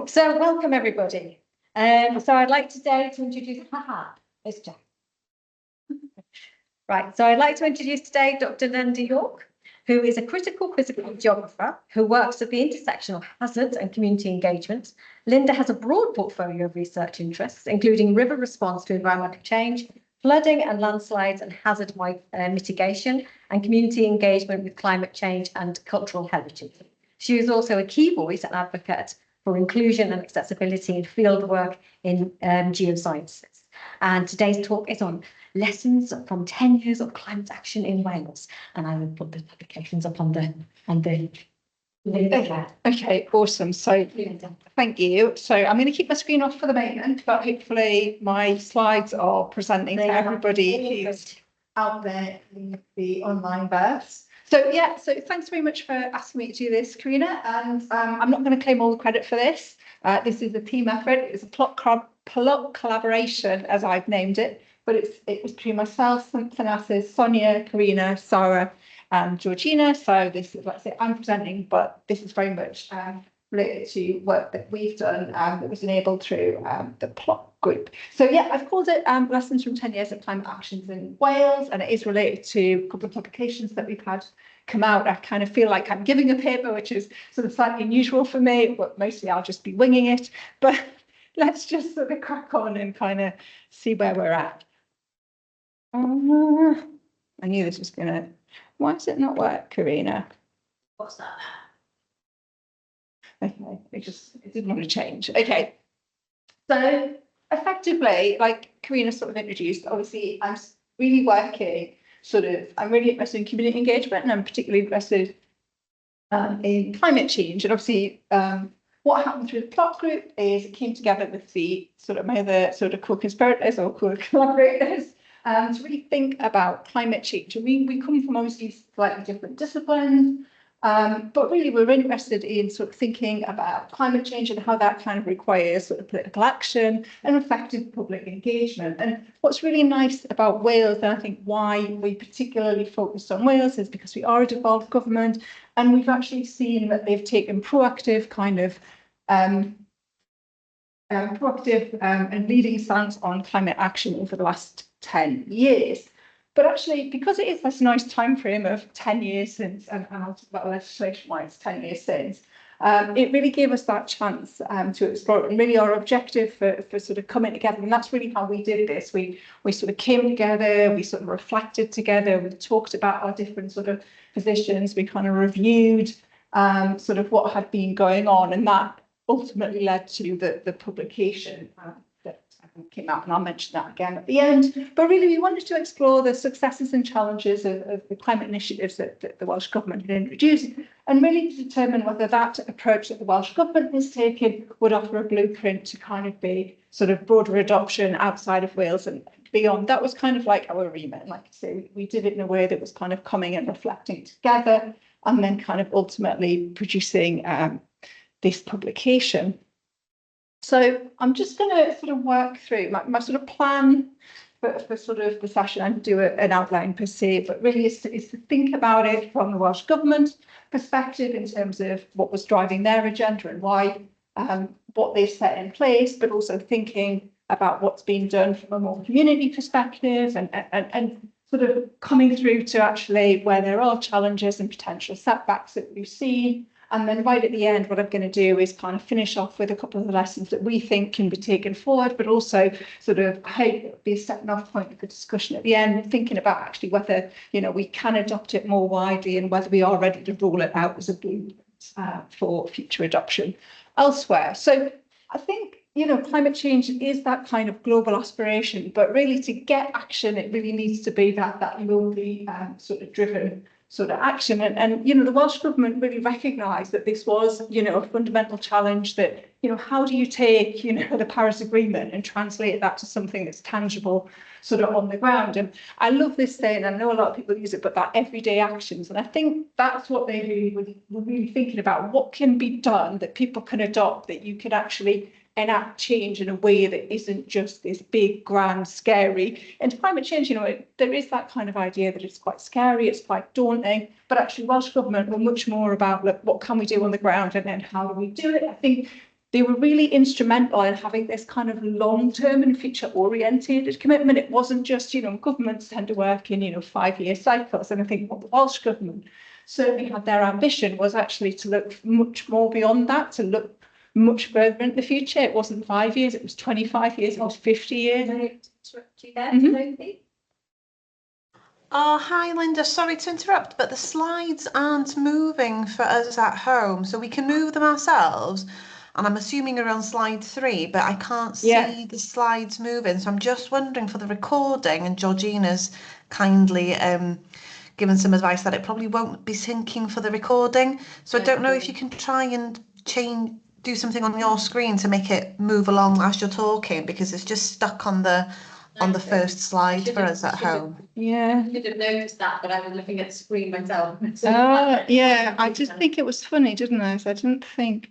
So welcome everybody. So I'd like today to introduce, it's Jack. Right, so I'd like to introduce today Dr. Lynda Yorke, who is a critical physical geographer who works at the intersection of hazards and community engagement. Lynda has a broad portfolio of research interests, including river response to environmental change, flooding and landslides and hazard mitigation, and community engagement with climate change and cultural heritage. She is also a key voice and advocate for inclusion and accessibility in fieldwork in geosciences. And today's talk is on lessons from 10 years of climate action in Wales. And I will put the publications up on the Okay, awesome. So thank you. So I'm going to keep my screen off for the moment, but hopefully my slides are presenting to everybody who's out there in the online verse. So yeah, so thanks very much for asking me to do this, Karina. And I'm not going to claim all the credit for this. This is a team effort. It's a plot collaboration, as I've named it. But it was between myself, Thanasis, Sonia, Karina, Sarah, and Georgina. So this is, let's say, I'm presenting, but this is very much related to work that we've done that was enabled through the plot group. So yeah, I've called it Lessons from 10 Years of Climate Actions in Wales, and it is related to a couple of publications that we've had come out. I kind of feel like I'm giving a paper, which is sort of slightly unusual for me, but mostly I'll just be winging it. But let's just sort of crack on and kind of see where we're at. I knew this was going to... Why does it not work, Karina? What's that? Okay, it didn't want to change. Okay, so effectively, like Karina sort of introduced, obviously I'm really working I'm really interested in community engagement, and I'm particularly interested in climate change. And obviously what happened through the plot group is it came together with the my other co-conspirators or co-collaborators to really think about climate change. And we come from obviously slightly different disciplines, but really we're interested in thinking about climate change and how that kind of requires political action and effective public engagement. And what's really nice about Wales, and I think why we particularly focused on Wales, is because we are a devolved government, and we've actually seen that they've taken proactive and leading stance on climate action over the last 10 years. But actually, because it is this nice time frame of 10 years since, and I'll talk about legislation why it's 10 years since, it really gave us that chance to explore it. And really our objective for coming together, and that's really how we did this. We came together, we reflected together, we talked about our different positions, we kind of reviewed what had been going on, and that ultimately led to the publication that came out, and I'll mention that again at the end. But really, we wanted to explore the successes and challenges of the climate initiatives that the Welsh Government had introduced, and really to determine whether that approach that the Welsh Government has taken would offer a blueprint to kind of be broader adoption outside of Wales and beyond. That was kind of like our remit. And like I say, we did it in a way that was kind of coming and reflecting together, and then kind of ultimately producing this publication. So I'm just going to work through my plan for the session and do an outline per se, but really is to think about it from the Welsh Government perspective in terms of what was driving their agenda and why, what they've set in place, but also thinking about what's been done from a more community perspective and coming through to actually where there are challenges and potential setbacks that we've seen. And then right at the end, what I'm going to do is kind of finish off with a couple of the lessons that we think can be taken forward, but also I hope it'll be a stepping off point for discussion at the end, thinking about actually whether, we can adopt it more widely and whether we are ready to roll it out as a blueprint for future adoption elsewhere. So I think, climate change is that kind of global aspiration, but really to get action, it really needs to be that locally driven action. And the Welsh Government really recognised that this was, a fundamental challenge that, how do you take, the Paris Agreement and translate that to something that's tangible on the ground? And I love this saying, I know a lot of people use it, but that everyday actions. And I think that's what they were really thinking about. What can be done that people can adopt, that you can actually enact change in a way that isn't just this big, grand, scary. And climate change, there is that kind of idea that it's quite scary, it's quite daunting, but actually Welsh Government were much more about, look, what can we do on the ground and then how do we do it? I think they were really instrumental in having this kind of long-term and future-orientated commitment. It wasn't just, governments tend to work in, 5-year cycles. And I think what the Welsh government certainly had their ambition was actually to look much more beyond that, to look much further into the future. It wasn't 5 years, it was 25 years, it was 50 years. Oh, hi, Lynda. Sorry to interrupt, but the slides aren't moving for us at home, so we can move them ourselves. And I'm assuming you're on slide 3, but I can't see the slides moving. So I'm just wondering for the recording, and Georgina's kindly given some advice that it probably won't be syncing for the recording. So I don't know if you can try and do something on your screen to make it move along as you're talking, because it's just stuck on the first slide for us at home. Yeah. I should have noticed that, but I was looking at the screen myself. Yeah, I just think it was funny, didn't I? So I didn't think,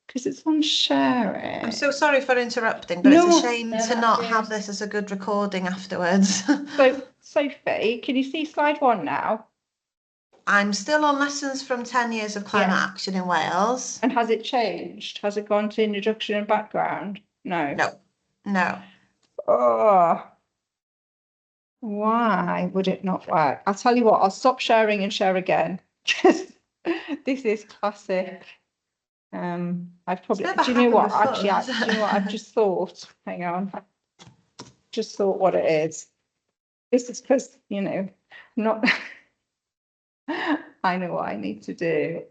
because it's on sharing. I'm so sorry for interrupting, but it's a shame to not have this as a good recording afterwards. So, Sophie, can you see slide 1 now? I'm still on lessons from 10 years of climate action in Wales. And has it changed? Has it gone to introduction and background? No. No. Oh, why would it not work? I'll tell you what, I'll stop sharing and share again. This is classic. I've probably, do you know what? Actually, I've just thought, hang on, just thought what it is. This is because, not, I know what I need to do.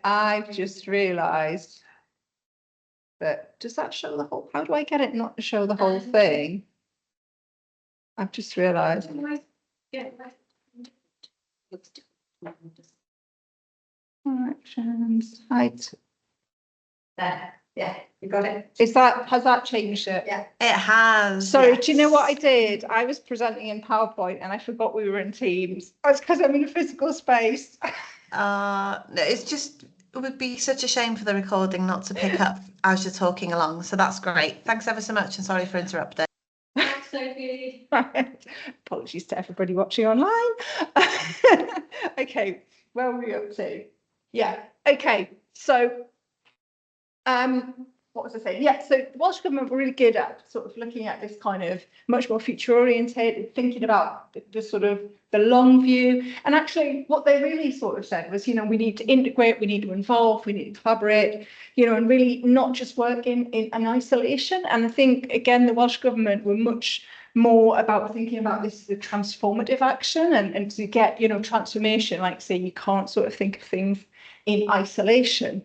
I've just realised that, does that show the whole, how do I get it not to show the whole thing? I've just realised. Actions, height. There, yeah, you got it. Has that changed it? Yeah. It has. Sorry, do you know what I did? I was presenting in PowerPoint and I forgot we were in Teams. That's because I'm in a physical space. No, it's just, it would be such a shame for the recording not to pick up as you're talking along. So that's great. Thanks ever so much, and sorry for interrupting. Thanks, Sophie. Apologies to everybody watching online. Okay, where are we up to? Yeah, okay, so what was I saying? Yeah, so the Welsh Government were really good at sort of looking at this kind of much more future oriented, thinking about the sort of the long view. And actually what they really sort of said was, we need to integrate, we need to involve, we need to collaborate, and really not just work in an isolation. And I think, again, the Welsh Government were much more about thinking about this as a transformative action and to get, transformation, like say, you can't sort of think of things in isolation.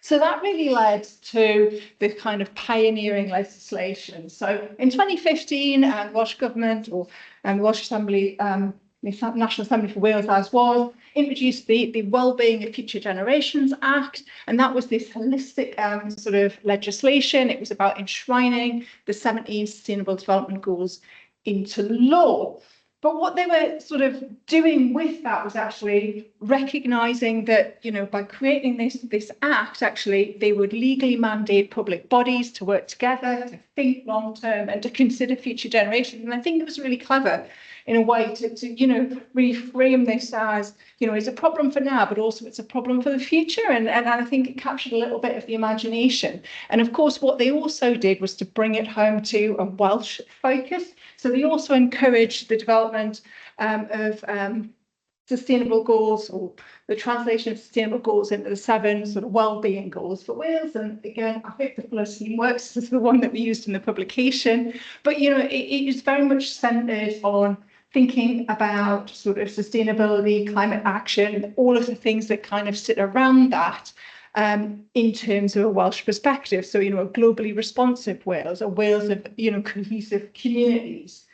So that really led to this kind of pioneering legislation. So in 2015, the Welsh Government or the Welsh Assembly, the National Assembly for Wales as was, introduced the Wellbeing of Future Generations Act, and that was this holistic sort of legislation. It was about enshrining the 17 Sustainable Development Goals into law. But what they were sort of doing with that was actually recognising that, by creating this act, actually, they would legally mandate public bodies to work together, to think long term and to consider future generations. And I think it was really clever in a way to reframe this as, it's a problem for now, but also it's a problem for the future. And I think it captured a little bit of the imagination. And of course, what they also did was to bring it home to a Welsh focus. So they also encouraged the development of sustainable goals, or the translation of sustainable goals into the 7 sort of well-being goals for Wales. And again, I hope the fuller scheme works. This is the one that we used in the publication. But, it is very much centred on thinking about sort of sustainability, climate action, all of the things that kind of sit around that. In terms of a Welsh perspective. So, a globally responsive Wales, a Wales of, cohesive communities,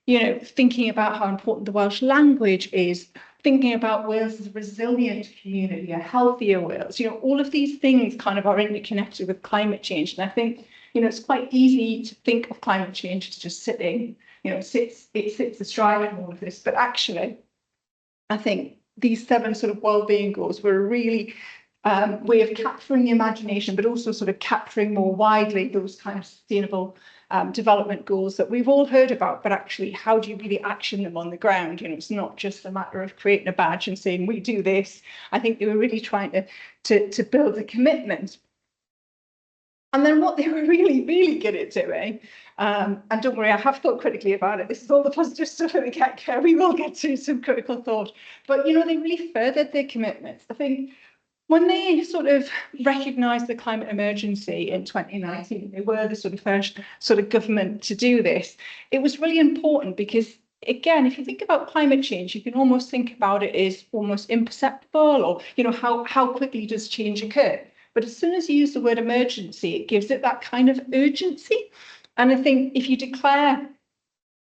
thinking about how important the Welsh language is, thinking about Wales as a resilient community, a healthier Wales, all of these things kind of are interconnected with climate change. And I think, it's quite easy to think of climate change as just sitting, it sits astride of all of this. But actually, I think these 7 sort of well-being goals were a really way of capturing the imagination, but also sort of capturing more widely those kind of sustainable development goals that we've all heard about, but actually how do you really action them on the ground? You know, it's not just a matter of creating a badge and saying we do this. I think they were really trying to build a commitment. And then what they were really good at doing, and don't worry, I have thought critically about it. This is all the positive stuff in the get-go. We will get to some critical thought. But, you know, they really furthered their commitments. I think when they sort of recognised the climate emergency in 2019, they were the sort of first sort of government to do this. It was really important because, again, if you think about climate change, you can almost think about it as almost imperceptible, or, you know, how quickly does change occur? But as soon as you use the word emergency, it gives it that kind of urgency. And I think if you declare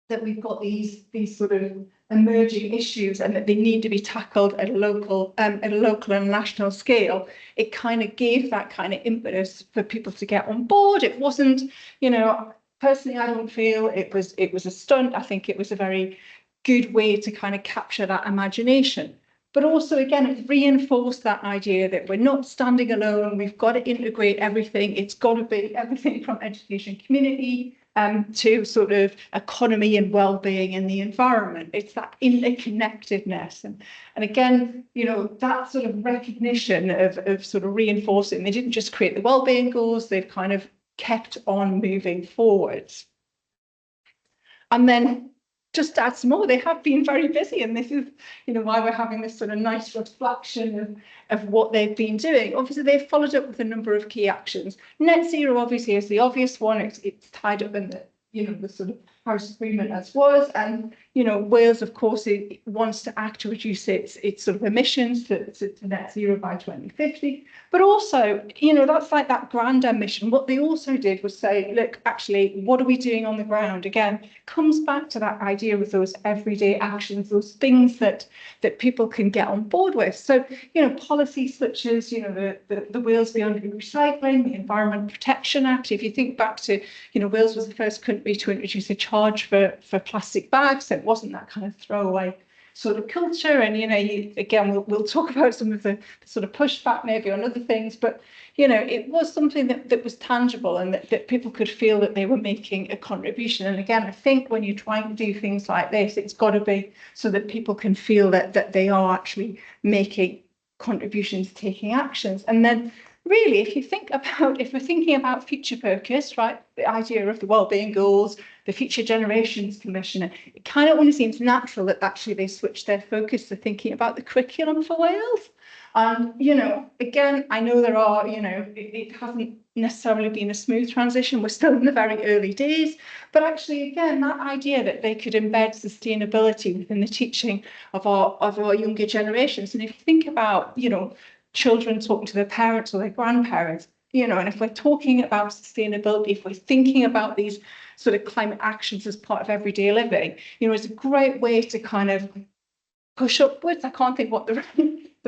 that we've got these sort of emerging issues and that they need to be tackled at a local and national scale, it kind of gave that kind of impetus for people to get on board. It wasn't, you know, personally, I don't feel it was a stunt. I think it was a very good way to kind of capture that imagination. But also, again, it reinforced that idea that we're not standing alone. We've got to integrate everything. It's got to be everything from education community to sort of economy and well-being in the environment. It's that interconnectedness. And again, you know, that sort of recognition of sort of reinforcing. They didn't just create the well-being goals. They've kind of kept on moving forwards. And then, just to add some more, they have been very busy, and this is, you know, why we're having this sort of nice reflection of what they've been doing. Obviously, they've followed up with a number of key actions. Net zero, obviously, is the obvious one. It's tied up in the, you know, the sort of Paris Agreement as was, and, you know, Wales, of course, it wants to act to reduce its sort of emissions to net zero by 2050. But also, you know, that's like that grand ambition. What they also did was say, look, actually, what are we doing on the ground? Again, comes back to that idea of those everyday actions, those things that people can get on board with. So, you know, policies such as, you know, the Wales Beyond Recycling, the Environment Protection Act. If you think back to, you know, Wales was the first country to introduce a charge for plastic bags, so it wasn't that kind of throwaway sort of culture. And, you know, again, we'll talk about some of the sort of pushback maybe on other things, but, you know, it was something that was tangible and that people could feel that they were making a contribution. And again, I think when you're trying to do things like this, it's got to be so that people can feel that they are actually making contributions, taking actions. And then really, if we're thinking about future focus, right, the idea of the wellbeing goals, the Future Generations Commission, it kind of only seems natural that actually they switch their focus to thinking about the curriculum for Wales. And, you know, again, I know there are, you know, it hasn't necessarily been a smooth transition. We're still in the very early days, but actually, again, that idea that they could embed sustainability within the teaching of our younger generations. And if you think about, you know, children talking to their parents or their grandparents, you know, and if we're talking about sustainability, if we're thinking about these sort of climate actions as part of everyday living, you know, it's a great way to kind of push upwards. I can't think what the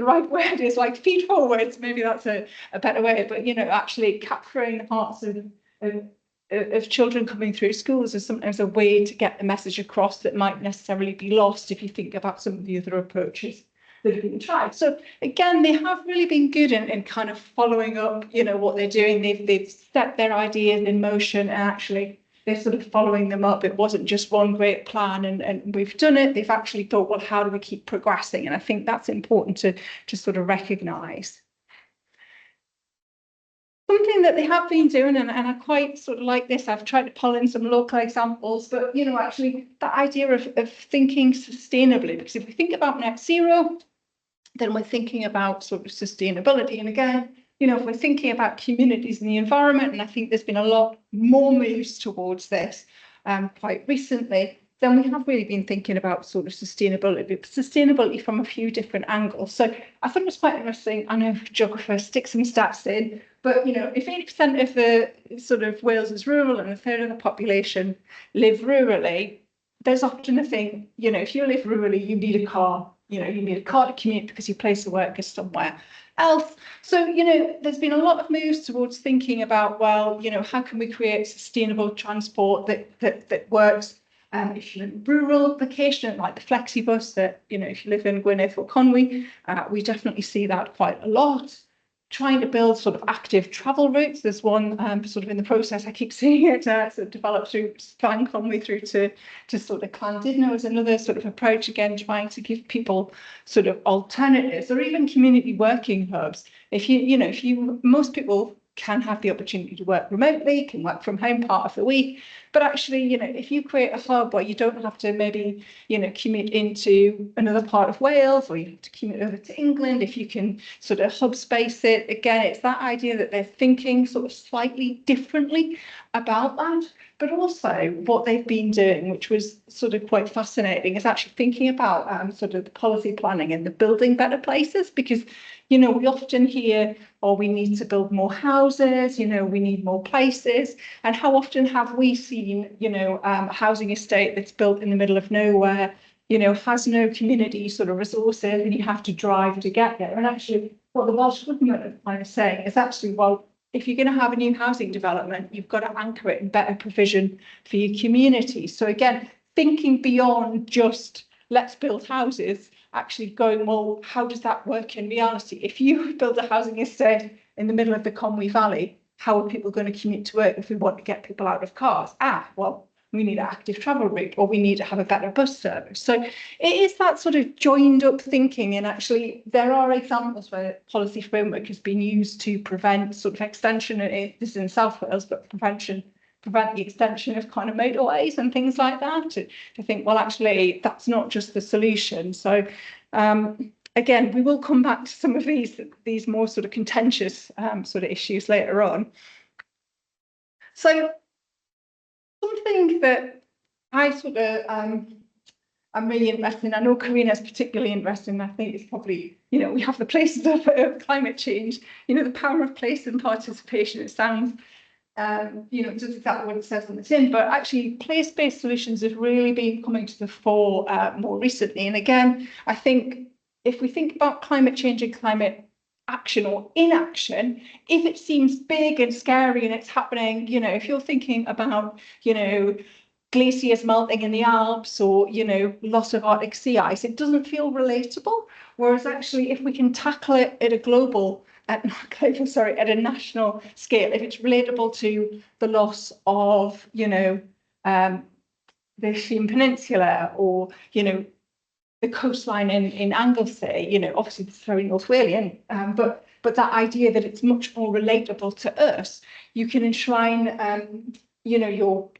right word is, like feed forwards, maybe that's a better way, but, you know, actually capturing the hearts of children coming through schools is sometimes a way to get the message across that might necessarily be lost if you think about some of the other approaches that have been tried. So again, they have really been good in kind of following up, you know, what they're doing. They've set their ideas in motion, and actually they're sort of following them up. It wasn't just one great plan and we've done it. They've actually thought, well, how do we keep progressing? And I think that's important to sort of recognise. Something that they have been doing, and I quite sort of like this, I've tried to pull in some local examples, but, you know, actually that idea of thinking sustainably, because if we think about net zero, then we're thinking about sort of sustainability. And again, you know, if we're thinking about communities and the environment, and I think there's been a lot more moves towards this quite recently, then we have really been thinking about sort of sustainability from a few different angles. So I thought it was quite interesting. I know geographers stick some stats in, but, you know, if 80% of the sort of Wales is rural and a third of the population live rurally, there's often a thing, you know, if you live rurally, you need a car. You know, you need a car to commute because your place of work is somewhere else. So, you know, there's been a lot of moves towards thinking about, well, you know, how can we create sustainable transport that works if you're in a rural location, like the flexibus that, you know, if you live in Gwynedd or Conwy, we definitely see that quite a lot. trying to build sort of active travel routes. There's one sort of in the process, I keep seeing it sort of develop through Bangor through to sort of Llandudno as another sort of approach, again, trying to give people sort of alternatives, or even community working hubs. Most people can have the opportunity to work remotely, can work from home part of the week. But actually, if you create a hub where you don't have to maybe, commute into another part of Wales, or you have to commute over to England, if you can sort of hub space it, again, it's that idea that they're thinking sort of slightly differently about that. But also what they've been doing, which was sort of quite fascinating, is actually thinking about sort of the policy planning and the building better places, because we often hear, oh, we need to build more houses, we need more places. And how often have we seen, a housing estate that's built in the middle of nowhere, has no community sort of resources, and you have to drive to get there. And actually, what the Welsh Government are kind of saying is actually, well, if you're going to have a new housing development, you've got to anchor it in better provision for your community. So again, thinking beyond just let's build houses, actually going, well, how does that work in reality? If you build a housing estate in the middle of the Conwy Valley, how are people going to commute to work if we want to get people out of cars? Well, we need an active travel route, or we need to have a better bus service. So it is that sort of joined up thinking, and actually there are examples where policy framework has been used to prevent sort of extension, this is in South Wales, but prevent the extension of kind of motorways and things like that, to think, well, actually, that's not just the solution. So again, we will come back to some of these more sort of contentious sort of issues later on. So something that I sort of I'm really interested in, I know Karina's particularly interested in, I think it's probably, we have the places of climate change, the power of place and participation. It sounds just exactly what it says on the tin, but actually place-based solutions have really been coming to the fore more recently. And again, I think if we think about climate change and climate action or inaction, if it seems big and scary and it's happening, if you're thinking about, glaciers melting in the Alps, or, loss of Arctic sea ice, it doesn't feel relatable. Whereas actually, if we can tackle it at a at a national scale, if it's relatable to the loss of, the Schian Peninsula, or, the coastline in Anglesey, obviously it's very North Walian, but that idea that it's much more relatable to us, you can enshrine, your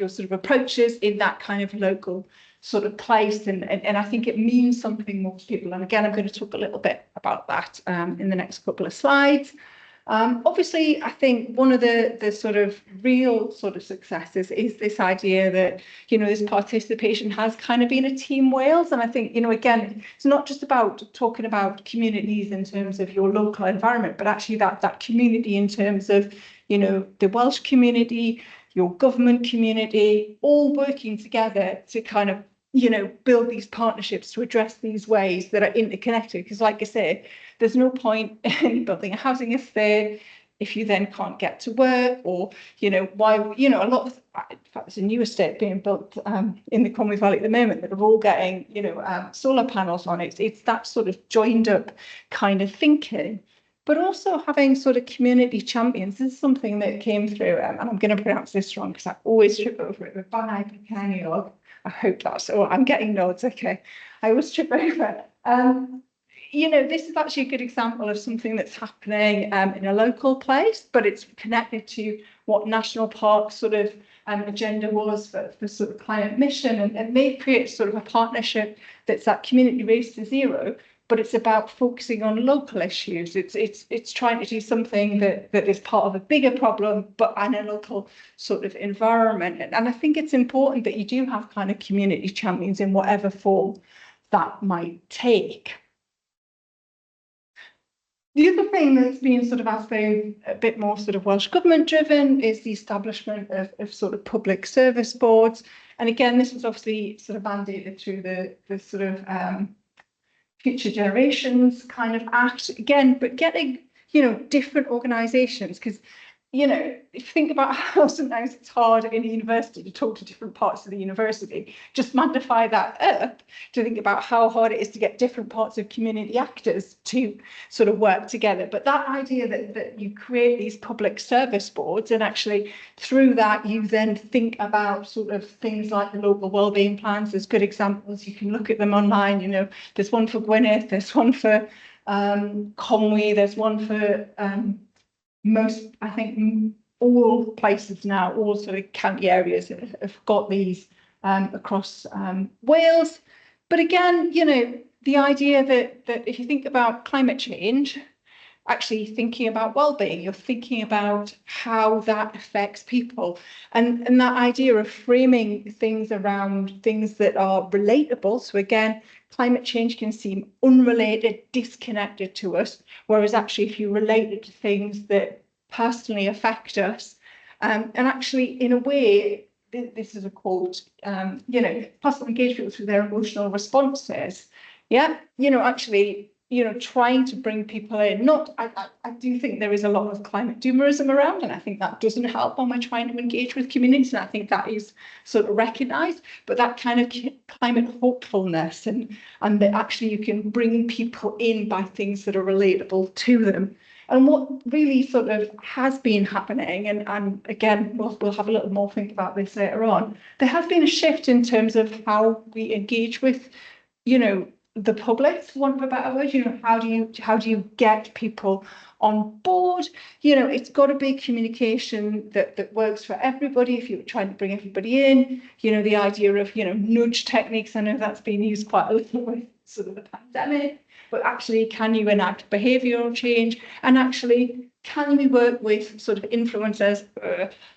sort of approaches in that kind of local sort of place, and I think it means something more to people. And again, I'm going to talk a little bit about that in the next couple of slides. Obviously, I think one of the sort of real sort of successes is this idea that, this participation has kind of been a team Wales. And I think, again, it's not just about talking about communities in terms of your local environment, but actually that community in terms of, the Welsh community, your government community, all working together to kind of, build these partnerships to address these ways that are interconnected. Because like I say, there's no point in building a housing estate if you then can't get to work, or, why, a lot of, in fact, there's a new estate being built in the Conwy Valley at the moment that are all getting, solar panels on it. It's that sort of joined up kind of thinking. But also having sort of community champions. This is something that came through, and I'm going to pronounce this wrong because I always trip over it, but Bangor. I hope that's, I'm getting nods, okay. I always trip over. This is actually a good example of something that's happening in a local place, but it's connected to what National Park sort of agenda was for sort of climate mission, and they create sort of a partnership that's that community race to zero, but it's about focusing on local issues. It's trying to do something that is part of a bigger problem, but in a local sort of environment. And I think it's important that you do have kind of community champions in whatever form that might take. The other thing that's been sort of, I suppose, a bit more sort of Welsh Government driven is the establishment of sort of public service boards. And again, this was obviously sort of mandated through the sort of Future Generations kind of Act again, but getting, different organisations, because you know, if you think about how sometimes it's hard in a university to talk to different parts of the university, just magnify that up to think about how hard it is to get different parts of community actors to sort of work together. But that idea that you create these public service boards, and actually through that you then think about sort of things like the local wellbeing plans. There's good examples, you can look at them online, you know, there's one for Gwynedd, there's one for Conwy, there's one for most, I think, all places now, all sort of county areas have got these across Wales. But again, you know, the idea that if you think about climate change, actually thinking about well-being, you're thinking about how that affects people, and that idea of framing things around things that are relatable. So again, climate change can seem unrelated, disconnected to us, whereas actually if you relate it to things that personally affect us, and actually in a way, this is a quote, you know, personal engagement through their emotional responses, yeah, you know, actually, you know, trying to bring people in. Not, I do think there is a lot of climate doomerism around, and I think that doesn't help when we're trying to engage with communities, and I think that is sort of recognised. But that kind of climate hopefulness, and that actually you can bring people in by things that are relatable to them. And what really sort of has been happening, and again, we'll have a little more think about this later on, there has been a shift in terms of how we engage with, you know, the public, for want of a better word. You know, how do you get people on board? You know, it's got to be communication that works for everybody. If you're trying to bring everybody in, you know, the idea of, you know, nudge techniques, I know that's been used quite a little with sort of the pandemic, but actually, can you enact behavioural change? And actually, can we work with sort of influencers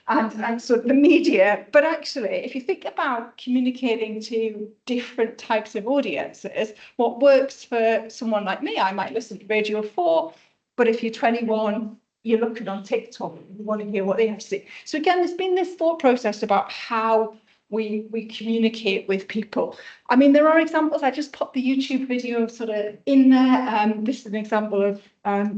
and sort of the media? But actually, if you think about communicating to different types of audiences, what works for someone like me, I might listen to Radio 4, but if you're 21, you're looking on TikTok, you want to hear what they have to say. So again, there's been this thought process about how we communicate with people. I mean, there are examples. I just popped the YouTube video sort of in there. This is an example of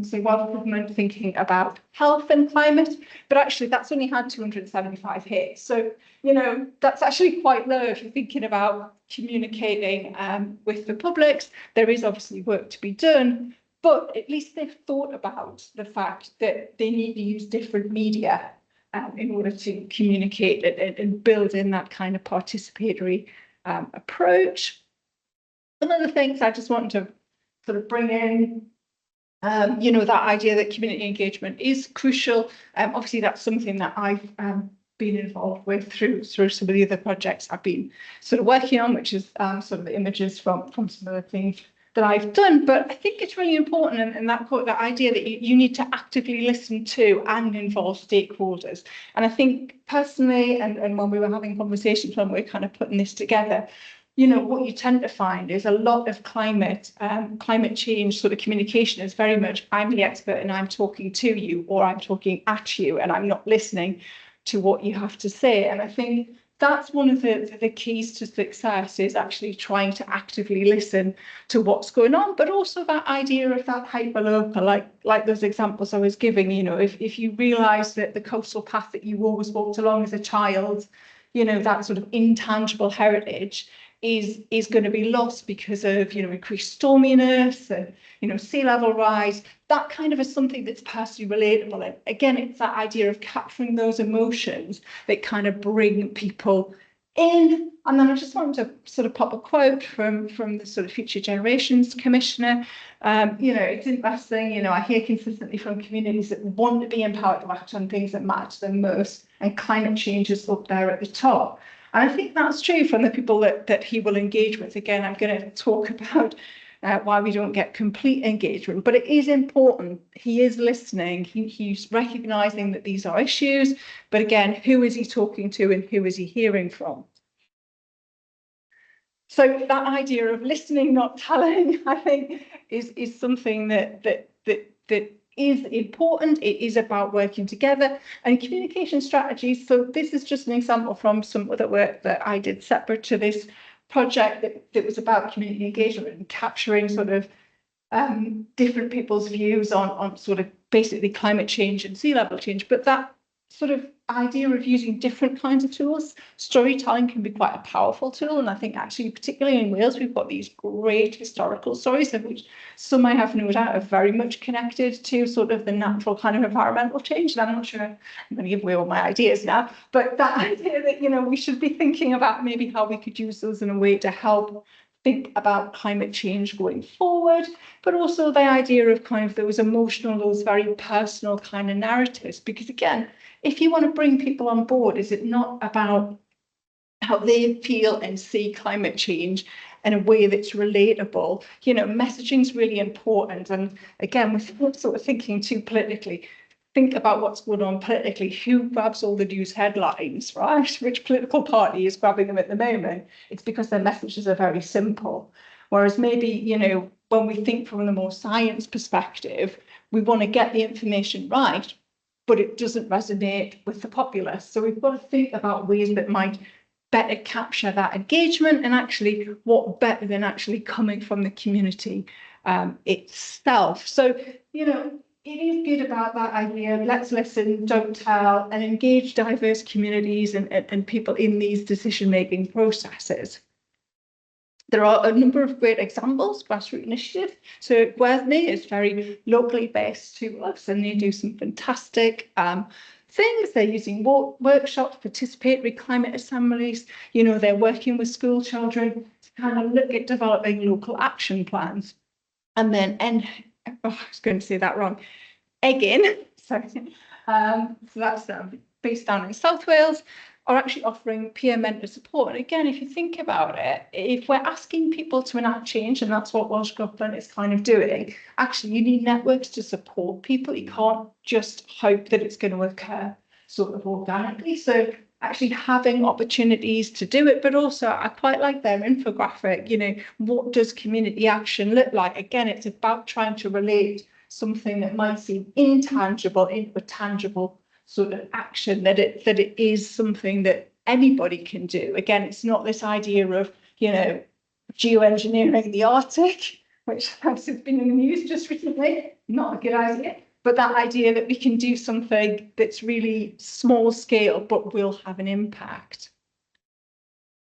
say Welsh government thinking about health and climate, but actually that's only had 275 hits. So, you know, that's actually quite low if you're thinking about communicating with the publics. There is obviously work to be done, but at least they've thought about the fact that they need to use different media in order to communicate and build in that kind of participatory approach. One of the things I just want to sort of bring in, you know, that idea that community engagement is crucial. Obviously, that's something that I've been involved with through some of the other projects I've been sort of working on, which is sort of the images from some of the things that I've done. But I think it's really important, and that idea that you need to actively listen to and involve stakeholders. And I think personally, and when we were having conversations when we were kind of putting this together, you know, what you tend to find is a lot of climate change sort of communication is very much, I'm the expert and I'm talking to you, or I'm talking at you and I'm not listening to what you have to say. And I think that's one of the keys to success, is actually trying to actively listen to what's going on, but also that idea of that hyperlocal, like those examples I was giving. You know, if you realise that the coastal path that you always walked along as a child, you know, that sort of intangible heritage is going to be lost because of, you know, increased storminess and, you know, sea level rise. That kind of is something that's personally relatable. And again, it's that idea of capturing those emotions that kind of bring people in. And then I just wanted to sort of pop a quote from the sort of Future Generations Commissioner. You know, it's interesting, you know, I hear consistently from communities that want to be empowered to act on things that matter to them most, and climate change is up there at the top. And I think that's true from the people that he will engage with. Again, I'm going to talk about why we don't get complete engagement, but it is important. He is listening. He's recognising that these are issues. But again, who is he talking to and who is he hearing from? So that idea of listening, not telling, I think, is something that is important. It is about working together and communication strategies. So this is just an example from some other work that I did separate to this project that was about community engagement and capturing sort of different people's views on sort of basically climate change and sea level change, but that sort of idea of using different kinds of tools, storytelling can be quite a powerful tool. And I think actually, particularly in Wales, we've got these great historical stories, of which some I have no doubt are very much connected to sort of the natural kind of environmental change. And I'm not sure I'm going to give away all my ideas now, but that idea that, you know, we should be thinking about maybe how we could use those in a way to help think about climate change going forward, but also the idea of kind of those emotional, those very personal kind of narratives. Because again, if you want to bring people on board, is it not about how they feel and see climate change in a way that's relatable? You know, messaging is really important. And again, we're sort of thinking too politically. Think about what's going on politically. Who grabs all the news headlines, right? Which political party is grabbing them at the moment? It's because their messages are very simple. Whereas maybe, you know, when we think from the more science perspective, we want to get the information right, but it doesn't resonate with the populace. So we've got to think about ways that might better capture that engagement, and actually what better than actually coming from the community itself. So, you know, it is good about that idea. Let's listen, don't tell, and engage diverse communities and people in these decision-making processes. There are a number of great examples, grassroots initiatives. So Gwesney is very locally based to us, and they do some fantastic things. They're using workshops, participatory climate assemblies. You know, they're working with school children to kind of look at developing local action plans. And then, I was going to say that wrong, Eggin, sorry. So that's based down in South Wales, are actually offering peer mentor support. And again, if you think about it, if we're asking people to enact change, and that's what Welsh Government is kind of doing, actually you need networks to support people. You can't just hope that it's going to occur sort of organically. So actually having opportunities to do it, but also I quite like their infographic, you know, what does community action look like? Again, it's about trying to relate something that might seem intangible into a tangible sort of action, that it is something that anybody can do. Again, it's not this idea of, you know, geoengineering the Arctic, which has been in the news just recently. Not a good idea. But that idea that we can do something that's really small scale, but will have an impact.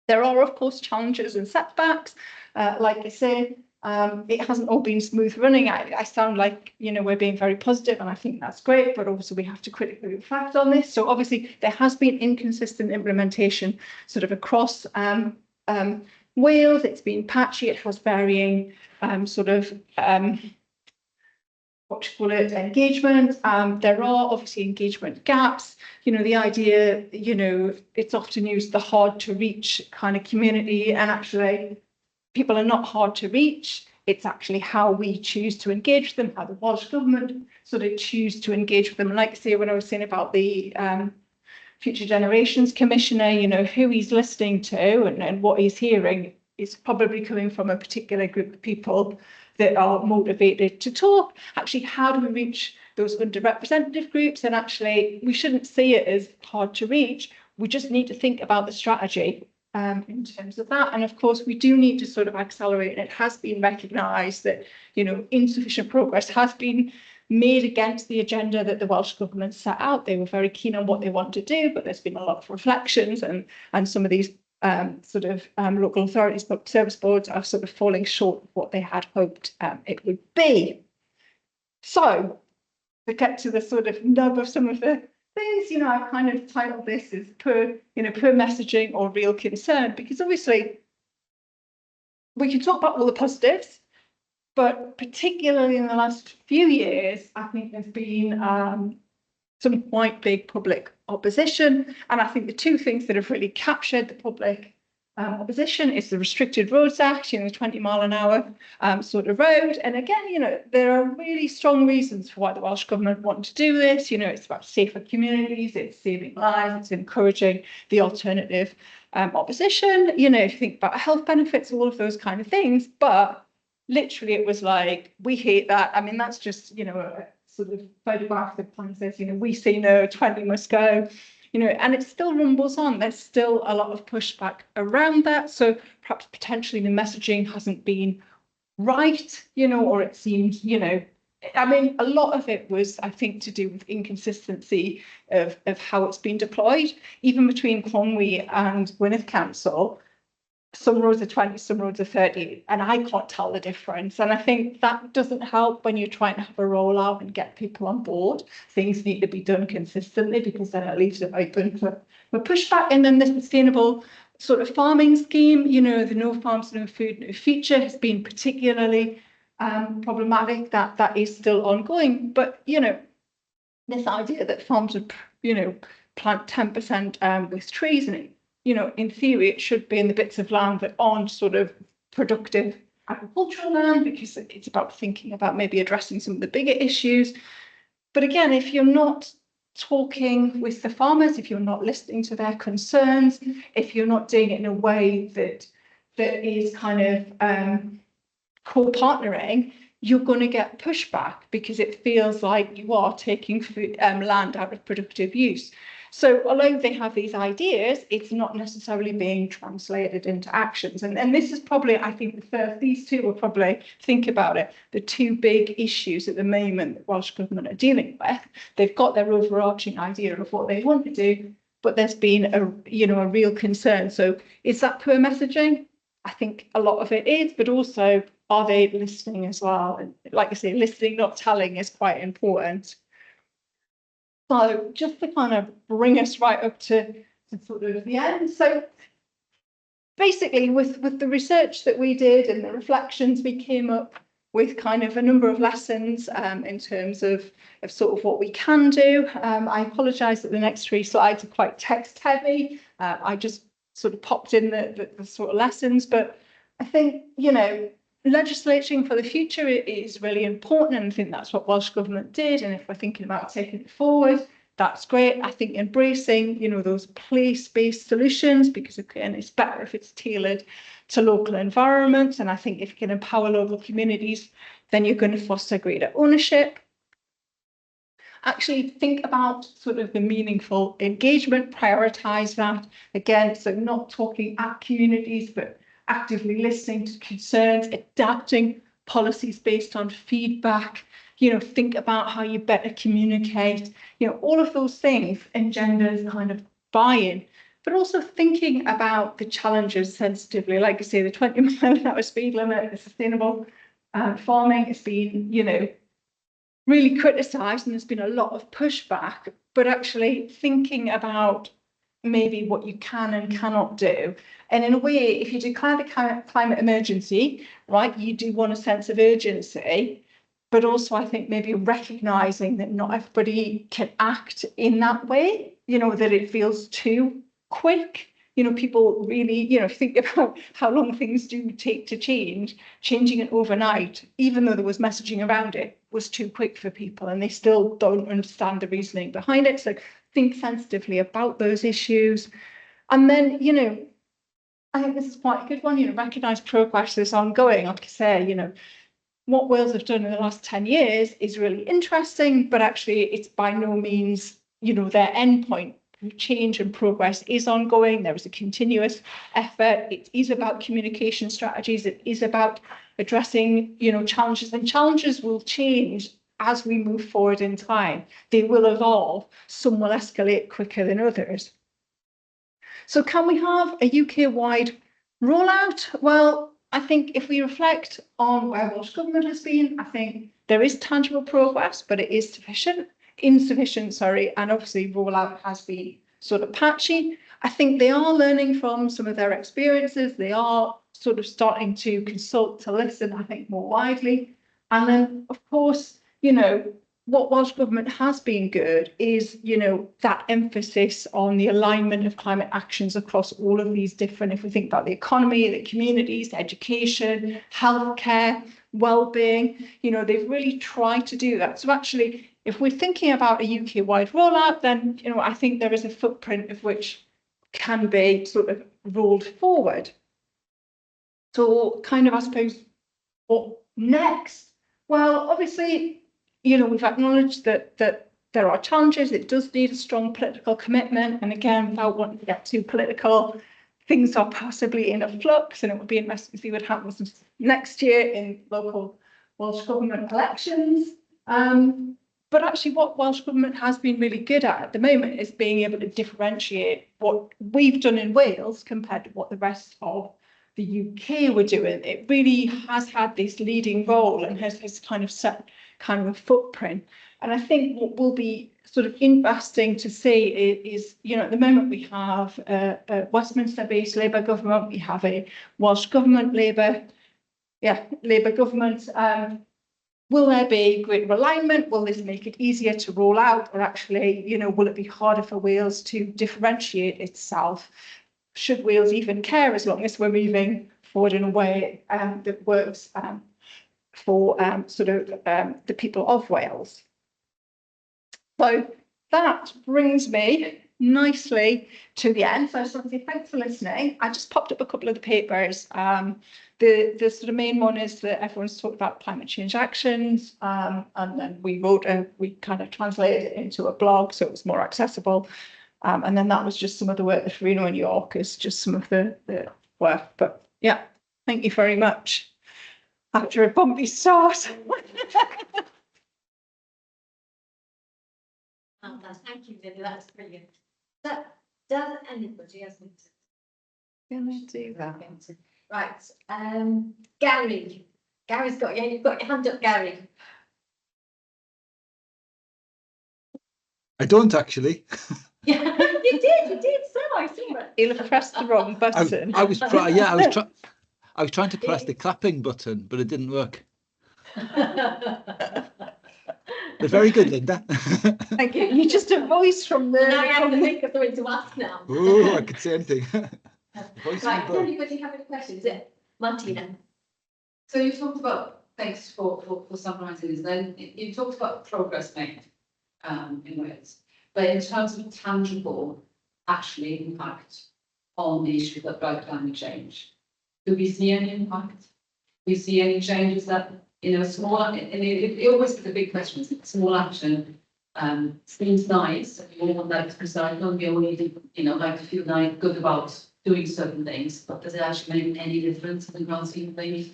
There are, of course, challenges and setbacks. Like I say, it hasn't all been smooth running. I sound like, you know, we're being very positive, and I think that's great, but also we have to critically reflect on this. So obviously there has been inconsistent implementation sort of across Wales. It's been patchy. It has varying sort of what you call it, engagement. There are obviously engagement gaps. You know, the idea, you know, it's often used the hard to reach kind of community, and actually people are not hard to reach. It's actually how we choose to engage with them, how the Welsh Government sort of choose to engage with them. And like I say, when I was saying about the Future Generations Commissioner, you know, who he's listening to and what he's hearing is probably coming from a particular group of people that are motivated to talk. Actually, how do we reach those underrepresented groups? And actually, we shouldn't see it as hard to reach. We just need to think about the strategy in terms of that. And of course, we do need to sort of accelerate. And it has been recognised that, you know, insufficient progress has been made against the agenda that the Welsh Government set out. They were very keen on what they want to do, but there's been a lot of reflections, and some of these sort of local authorities, public service boards are sort of falling short of what they had hoped it would be. So to get to the sort of nub of some of the things, you know, I kind of titled this as poor messaging or real concern, because obviously we can talk about all the positives, but particularly in the last few years, I think there's been some quite big public opposition. And I think the two things that have really captured the public opposition is the Restricted Roads Act, you know, 20-mile-an-hour sort of road. And again, you know, there are really strong reasons for why the Welsh Government want to do this. You know, it's about safer communities, it's saving lives, it's encouraging the alternative opposition. You know, if you think about health benefits, all of those kind of things. But literally, it was like, we hate that. I mean, that's just, you know, a sort of photograph that kind of says, you know, we say no, 20 must go. You know, and it still rumbles on. There's still a lot of pushback around that. So perhaps potentially the messaging hasn't been right, you know, or it seemed, you know, I mean, a lot of it was, I think, to do with inconsistency of how it's been deployed, even between Conwy and Gwynedd Council. Some roads are 20, some roads are 30, and I can't tell the difference. And I think that doesn't help when you're trying to have a rollout and get people on board. Things need to be done consistently, because then it leaves it open for pushback. And then the sustainable sort of farming scheme, you know, the No Farms, No Food, No Future has been particularly problematic. That is still ongoing. But, you know, this idea that farms would, you know, plant 10% with trees, and you know, in theory, it should be in the bits of land that aren't sort of productive agricultural land, because it's about thinking about maybe addressing some of the bigger issues. But again, if you're not talking with the farmers, if you're not listening to their concerns, if you're not doing it in a way that is kind of co-partnering, you're going to get pushback, because it feels like you are taking food, land out of productive use. So although they have these ideas, it's not necessarily being translated into actions. And this is probably, I think, these two will probably, think about it, the two big issues at the moment that Welsh Government are dealing with. They've got their overarching idea of what they want to do, but there's been a real concern. So is that poor messaging? I think a lot of it is, but also, are they listening as well? And like I say, listening, not telling, is quite important. So just to kind of bring us right up to sort of the end. So basically, with the research that we did and the reflections, we came up with kind of a number of lessons in terms of sort of what we can do. I apologise that the next 3 slides are quite text heavy. I just sort of popped in the sort of lessons, but I think, you know, legislating for the future is really important, and I think that's what Welsh Government did. And if we're thinking about taking it forward, that's great. I think embracing, you know, those place-based solutions, because again, it's better if it's tailored to local environments. And I think if you can empower local communities, then you're going to foster greater ownership. Actually think about sort of the meaningful engagement, prioritise that. Again, so not talking at communities, but actively listening to concerns, adapting policies based on feedback, you know, think about how you better communicate, you know, all of those things engenders kind of buy-in, but also thinking about the challenges sensitively. Like I say, the 20-mile-an-hour speed limit, the sustainable farming has been, you know, really criticised, and there's been a lot of pushback, but actually thinking about maybe what you can and cannot do. And in a way, if you declare the climate emergency, right, you do want a sense of urgency, but also I think maybe recognising that not everybody can act in that way, you know, that it feels too quick. You know, people really, you know, think about how long things do take to change. Changing it overnight, even though there was messaging around it, was too quick for people, and they still don't understand the reasoning behind it. So think sensitively about those issues. And then, you know, I think this is quite a good one, you know, recognise progress is ongoing. Like I say, you know, what Wales have done in the last 10 years is really interesting, but actually it's by no means, you know, their end point. Change and progress is ongoing. There is a continuous effort. It is about communication strategies. It is about addressing, you know, challenges, and challenges will change as we move forward in time. They will evolve. Some will escalate quicker than others. So can we have a UK-wide rollout? Well, I think if we reflect on where Welsh Government has been, I think there is tangible progress, but it is insufficient, and obviously rollout has been sort of patchy. I think they are learning from some of their experiences. They are sort of starting to consult, to listen, I think, more widely. And then, of course, you know, what Welsh Government has been good is, you know, that emphasis on the alignment of climate actions across all of these different, if we think about the economy, the communities, education, healthcare, well-being, you know, they've really tried to do that. So actually, if we're thinking about a UK-wide rollout, then, you know, I think there is a footprint of which can be sort of rolled forward. So kind of, I suppose, what next? Well, obviously, you know, we've acknowledged that there are challenges. It does need a strong political commitment. And again, without wanting to get too political, things are possibly in a flux, and it would be interesting to see what happens next year in local Welsh Government elections. But actually what Welsh Government has been really good at the moment is being able to differentiate what we've done in Wales compared to what the rest of the UK were doing. It really has had this leading role and has kind of set kind of a footprint. And I think what will be sort of interesting to see is, you know, at the moment we have a Westminster-based Labour government, we have a Welsh Government Labour government. Will there be greater alignment? Will this make it easier to roll out, or actually, you know, will it be harder for Wales to differentiate itself? Should Wales even care, as long as we're moving forward in a way that works for the people of Wales? So that brings me nicely to the end. So I just want to say thanks for listening. I just popped up a couple of the papers. The sort of main one is that everyone's talked about climate change actions, and then we kind of translated it into a blog so it was more accessible. And then that was just some of the work that Reno and Yorke is just some of the work. But yeah, thank you very much. After a bumpy start. Thank you, Lynda. That's brilliant. Does anybody else want to? Gonna do that. Right. Gary. Gary's got you. You've got your hand up, Gary. I don't actually. Yeah, you did. So I saw it. You'll have pressed the wrong button. I was trying to press the clapping button, but it didn't work. But very good, Lynda. Thank you. You're just a voice from the. Now I have to think of something to ask now. Oh, I could say anything. Right, does anybody have any questions? Martina. So you talked about, thanks for summarising this, then you talked about progress made in Wales, but in terms of tangible, actually impact on the issue of climate change, do we see any impact? Do we see any changes that, you know, small, and it always is a big question, small action seems nice, and we all like to recycle, we all need, you know, like to feel like good about doing certain things, but does it actually make any difference in the grand scheme of things?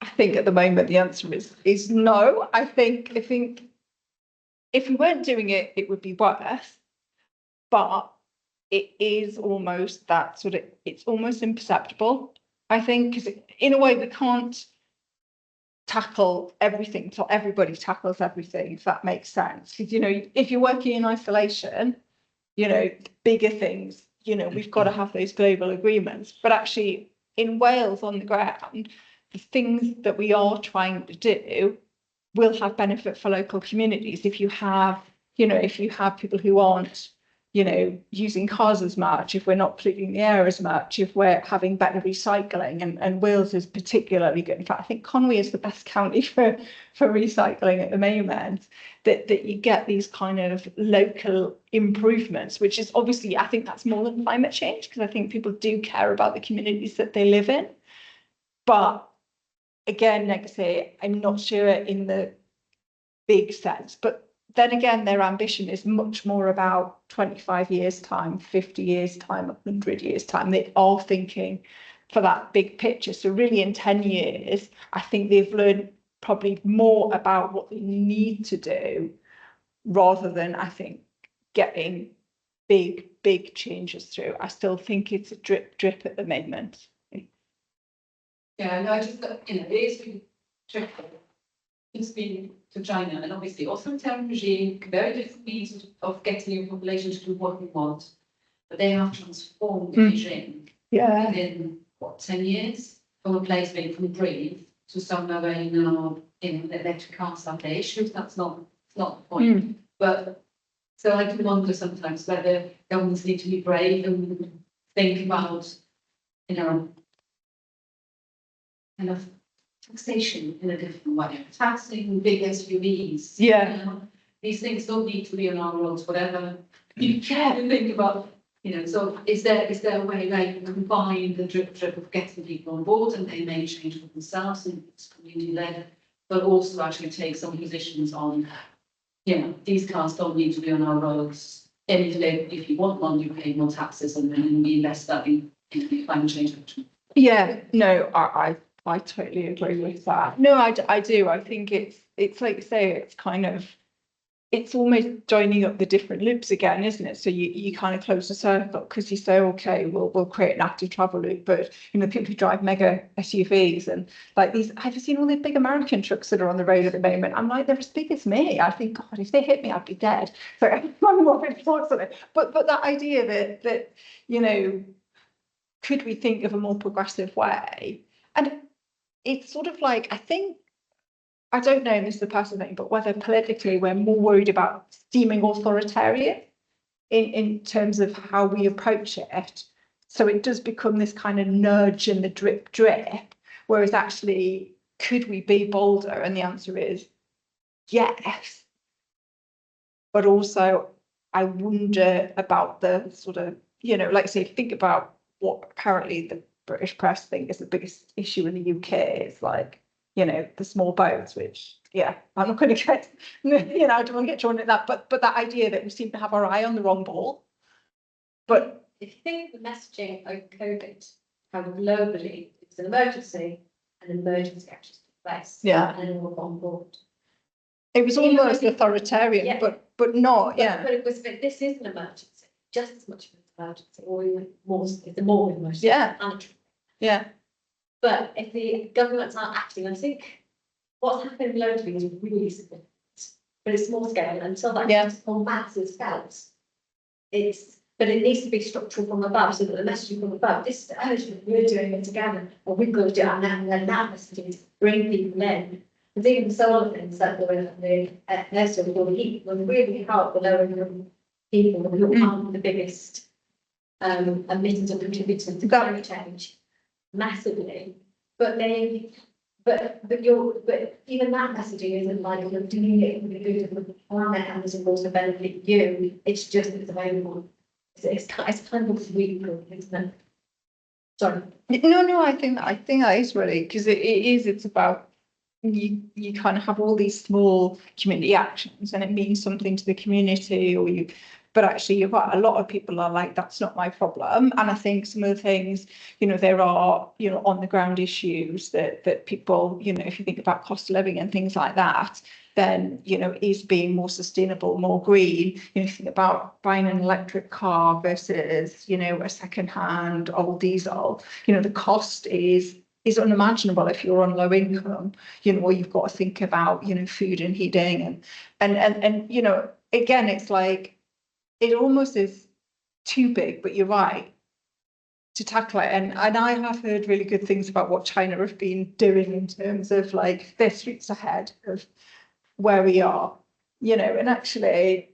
I think at the moment the answer is no. I think if we weren't doing it, it would be worse. But it is almost that sort of, it's almost imperceptible. I think, because in a way we can't tackle everything till everybody tackles everything, if that makes sense. Because, you know, if you're working in isolation, you know, bigger things, you know, we've got to have those global agreements. But actually in Wales on the ground, the things that we are trying to do will have benefit for local communities. If you have, you know, if you have people who aren't, you know, using cars as much, if we're not polluting the air as much, if we're having better recycling, and Wales is particularly good. In fact, I think Conwy is the best county for recycling at the moment, that you get these kind of local improvements, which is obviously, I think that's more than climate change, because I think people do care about the communities that they live in. But again, like I say, I'm not sure in the big sense, but then again, their ambition is much more about 25 years time, 50 years time, 100 years time. They are thinking for that big picture. So really in 10 years, I think they've learned probably more about what they need to do, rather than, I think, getting big changes through. I still think it's a drip at the moment. Yeah, no, I just, you know, it is really tricky. It's been to China, and obviously authoritarian regime, very different means of getting your population to do what we want, but they have transformed Beijing within what, 10 years, from a place where you can breathe to somewhere where you now, you know, electric cars have their issues. That's not the point. But so I do wonder sometimes whether governments need to be brave and think about, you know, kind of taxation in a different way, taxing big SUVs. Yeah. You know, these things don't need to be on our roads, whatever. You can think about, you know, so is there a way where you combine the drip of getting people on board, and they may change for themselves and it's community led, but also actually take some positions on, you know, these cars don't need to be on our roads. And if you want one, you pay more taxes, and then we invest that in in climate change action. Yeah, no, I totally agree with that. No, I do. I think it's like you say, it's kind of, it's almost joining up the different loops again, isn't it? So you kind of close the circle because you say, okay, we'll create an active travel loop, but you know, people who drive mega SUVs and like these, have you seen all the big American trucks that are on the road at the moment? I'm like, they're as big as me. I think, God, if they hit me, I'd be dead. So I'm more thoughts on it. But that idea that you know, could we think of a more progressive way? And it's sort of like, I think, I don't know, this is the personal thing, but whether politically we're more worried about seeming authoritarian in terms of how we approach it. So it does become this kind of nudge and the drip drip, whereas actually, could we be bolder? And the answer is yes. But also, I wonder about the sort of, you know, like say, think about what apparently the British press think is the biggest issue in the UK. It's like, you know, the small boats, which, yeah, I'm not going to get, you know, I don't want to get drawn into that, but that idea that we seem to have our eye on the wrong ball. But if you think of the messaging of COVID, how globally it's an emergency, and an emergency actually took place. Yeah. And we're on board. it was Even almost though- authoritarian, Yeah. but not, But it was, but this is an emergency, just as much of an emergency, or even more, it's a more emergency. Yeah. planetary. yeah, But if the governments aren't acting, I think what's happening globally is really significant, but it's small scale until that Yeah. critical mass is felt. But it needs to be structural from above, so that the messaging from above, this is urgent, we're doing it together, or we've got to do it, and then that messaging to bring people in. There's even solar things that were in the air source or the heat will really help the lower income people who are the biggest emitters and contributors to climate change massively. But even that messaging isn't like you're doing it for the good of the planet and it's also benefit you. It's just it's available. It's kind of weak, isn't it? Sorry. no, I think that is really, because it's about you kind of have all these small community actions and it means something to the community, or you, but actually you're right, a lot of people are like, that's not my problem. And I think some of the things, you know, there are, you know, on the ground issues that people, you know, if you think about cost of living and things like that, then, you know, is being more sustainable, more green. You know, think about buying an electric car versus, you know, a second-hand old diesel. You know, the cost is unimaginable if you're on low income, you know, or you've got to think about, you know, food and heating and you know, again, it's like, it almost is too big, but you're right to tackle it. And I have heard really good things about what China have been doing in terms of like their streets ahead of where we are, you know, and actually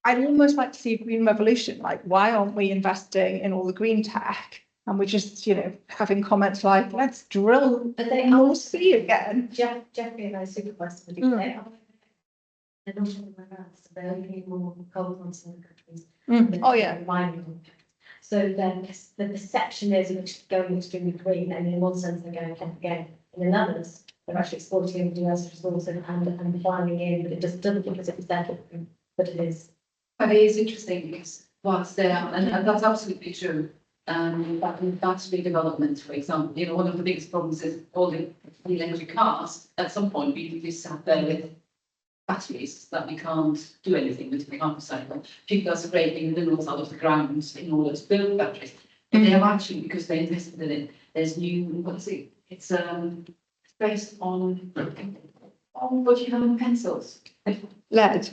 I'd almost like to see a green revolution. Like, why aren't we investing in all the green tech? And we're just, you know, having comments like, let's drill But they more are sea again. Jeffrey and I supervised somebody. Mm. They are. They're not on the ground, so they're looking more coal plants in the countries. Oh yeah. Mining. So then the perception is it's going extremely green, and in one sense they're going ahead again. And in others, they're actually exporting into US resources and planning in, but it just doesn't look as if it's their footprint, but it is. But it is interesting because whilst there, and that's absolutely true, but in battery development, for example, you know, one of the biggest problems is all the electric cars, at some point, we just sat there with batteries that we can't do anything with, we can't recycle. People are scraping minerals out of the ground in order to build batteries. But they have actually, because they invested in it, there's new, what is it? It's based on what you have in pencils. Lead,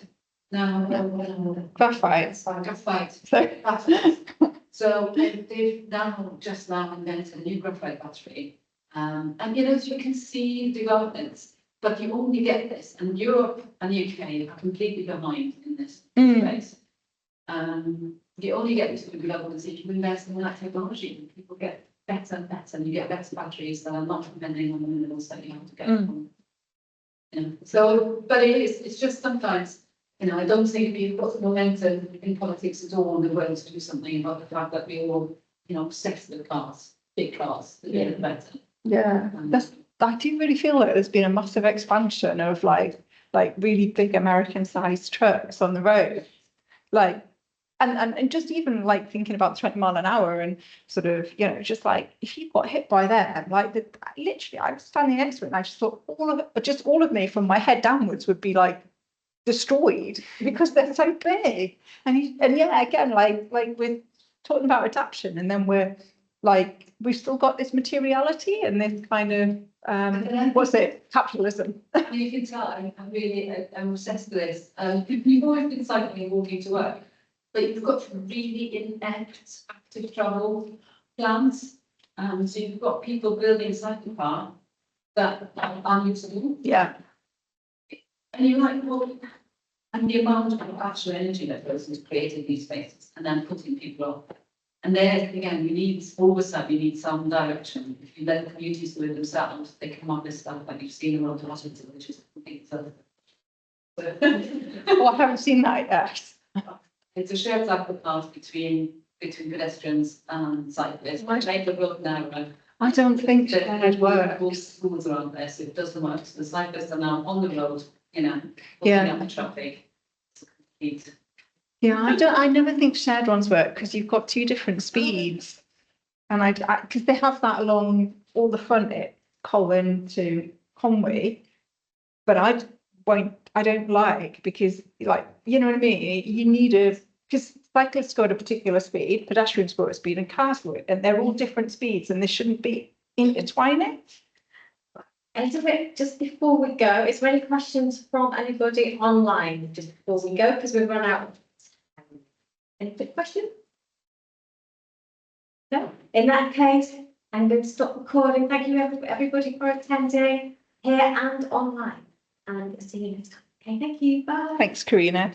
No. graphite. Graphite. So, Graphite. So they've now just invented a new graphite battery. And you know, so you can see developments, but you only get this, and Europe and UK are completely behind in this space. You only get this developments if you invest in that technology. People get better and better, and you get better batteries that are not depending on the minerals that you have to get from. You know, so, but it's just sometimes, you know, I don't think we've got the momentum in politics at all in the world to do something about the fact that we all, you know, obsessed with cars, big cars, the bigger the better. yeah, I do really feel like there's been a massive expansion of like really big American sized trucks on the road. Like, and just even like thinking about 20 mile an hour and sort of, you know, just like if you got hit by them, like literally I was standing next to it and I just thought all of me from my head downwards would be like destroyed because they're so big. And yeah, again, like we're talking about adaptation, and then we've still got this materiality and this kind of what's it, capitalism. You can tell I'm obsessed with this. You've always been cycling and walking to work, but you've got really inept active travel plans. So you've got people building cycle paths that are unusable. Yeah. And you're like, well, and the amount of actual energy that goes into creating these spaces and then putting people off. And there, again, we need oversight, we need some direction. If you let the communities do it themselves, they come up with stuff like you've seen around the hospital, which is complete self. Oh, I haven't seen that yet. It's a shared cycle path between pedestrians and cyclists. Right. Make the road narrower. I don't think There's shared works. schools around there, so it doesn't work. So the cyclists are now on the road, you know, Yeah. looking at the traffic. It's complete. Yeah, I never think shared ones work because you've got two different speeds. And because they have that along all the front at Colwyn to Conway, but I don't like because, like, you know what I mean? You need because cyclists go at a particular speed, pedestrians go at a speed, and cars go at, and they're all different speeds, and they shouldn't be intertwining. Elizabeth, just before we go, is there any questions from anybody online just before we go? Because we've run out of time. Any quick question? No? In that case, I'm going to stop recording. Thank you everybody for attending here and online. And see you next time. Okay, thank you. Bye. Thanks, Karina.